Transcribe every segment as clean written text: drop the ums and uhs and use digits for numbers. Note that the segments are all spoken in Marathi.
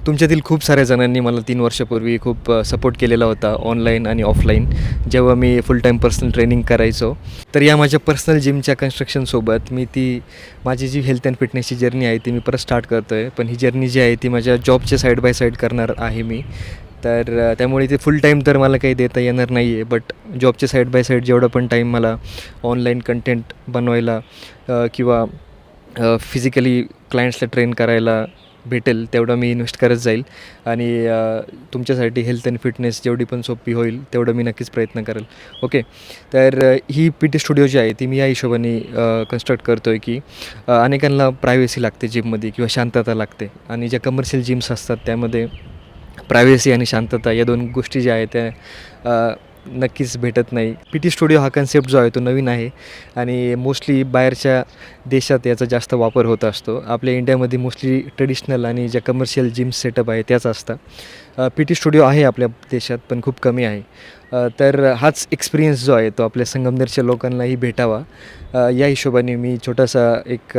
तुमच्यातील खूप साऱ्या जणांनी मला 3 वर्षापूर्वी खूप सपोर्ट केलेला होता ऑनलाईन आणि ऑफलाईन, जेव्हा मी फुल टाईम पर्सनल ट्रेनिंग करायचो. तर या माझ्या पर्सनल जिमच्या कन्स्ट्रक्शनसोबत मी माझी जी हेल्थ अँड फिटनेसची जर्नी आहे ती मी परत स्टार्ट करतो आहे. पण ही जर्नी जी आहे ती माझ्या जॉबच्या साईड बाय साईड करणार आहे मी. तर त्यामुळे ते फुल टाईम तर मला काही देता येणार नाही आहे. बट जॉबच्या साईड बाय साईड जेवढा पण टाईम मला ऑनलाईन कंटेंट बनवायला किंवा फिजिकली क्लायंट्सला ट्रेन करायला भेटेल तेवढं मी इन्व्हेस्ट करत जाईल. आणि तुमच्यासाठी हेल्थ अँड फिटनेस जेवढी पण सोपी होईल तेवढं मी नक्कीच प्रयत्न करेल. ओके. तर ही PT स्टुडिओ जी आहे ती मी या हिशोबाने कन्स्ट्रक्ट करतो आहे की अनेकांना प्रायव्हसी लागते जिममध्ये किंवा शांतता लागते. आणि ज्या कमर्शियल जिम्स असतात त्यामध्ये प्रायव्हसी आणि शांतता या 2 गोष्टी ज्या आहेत त्या नक्कीच भेटत नाही. PT स्टुडिओ हा कन्सेप्ट जो आहे तो नवीन आहे आणि मोस्टली बाहेरच्या देशात याचा जास्त वापर होत असतो. आपल्या इंडियामध्ये मोस्टली ट्रेडिशनल आणि ज्या कमर्शियल जिम सेटअप आहे त्याच असतात. PT स्टुडिओ आहे आपल्या देशात पण खूप कमी आहे. तर हाच एक्सपिरियन्स जो आहे तो आपल्या संगमनेरच्या लोकांनाही भेटावा या हिशोबाने मी छोटासा एक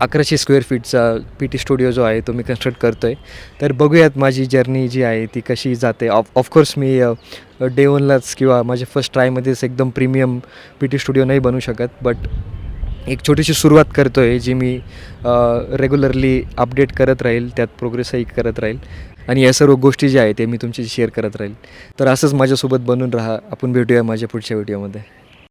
1100 स्क्वेअर फीटचा PT स्टुडिओ जो आहे तो मी कन्स्ट्रक्ट करतो आहे. तर बघूयात माझी जर्नी जी आहे ती कशी जाते. ऑफकोर्स मी डे वनलाच किंवा माझ्या फर्स्ट ट्रायमध्येच एकदम प्रीमियम PT स्टुडिओ नाही बनवू शकत. बट एक छोटीशी सुरुवात करतो आहे जी मी रेग्युलरली अपडेट करत राहील, त्यात प्रोग्रेसही करत राहील आणि या सर्व गोष्टी ज्या आहेत ते मी तुमच्याशी शेअर करत राहील. तर असंच माझ्यासोबत बनून राहा. आपण भेटूया माझ्या पुढच्या व्हिडिओमध्ये.